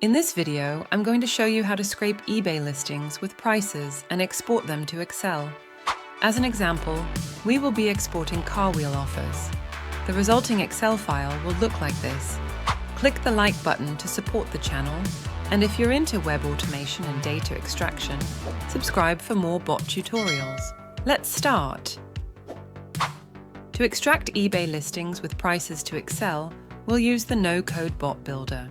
In this video, I'm going to show you how to scrape eBay listings with prices and export them to Excel. As an example, we will be exporting car wheel offers. The resulting Excel file will look like this. Click the like button to support the channel, and if you're into web automation and data extraction, subscribe for more bot tutorials. Let's start. To extract eBay listings with prices to Excel, we'll use the no-code bot builder.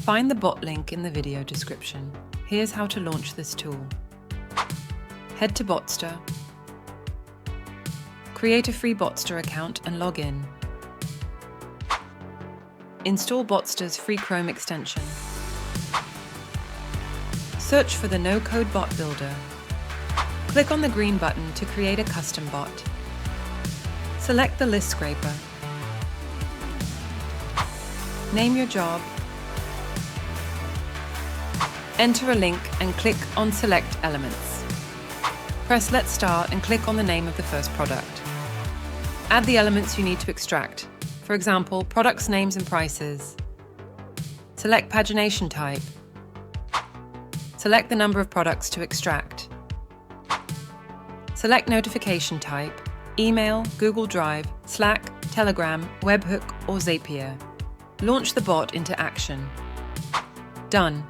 Find the bot link in the video description. Here's how to launch this tool. Head to Botster. Create a free Botster account and log in. Install Botster's free Chrome extension. Search for the no-code bot builder. Click on the green button to create a custom bot. Select the list scraper. Name your job. Enter a link and click on Select Elements. Press Let's Start and click on the name of the first product. Add the elements you need to extract, for example, products, names and prices. Select pagination type. Select the number of products to extract. Select notification type, email, Google Drive, Slack, Telegram, Webhook or Zapier. Launch the bot into action. Done.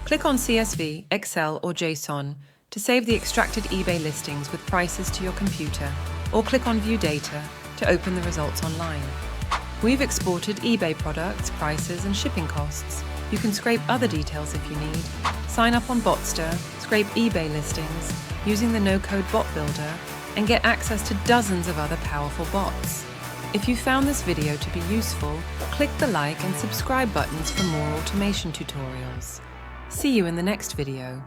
Click on CSV, Excel or JSON to save the extracted eBay listings with prices to your computer, or click on View Data to open the results online. We've exported eBay products, prices and shipping costs. You can scrape other details if you need. Sign up on Botster, scrape eBay listings using the no-code bot builder, and get access to dozens of other powerful bots. If you found this video to be useful, click the like and subscribe buttons for more automation tutorials. See you in the next video.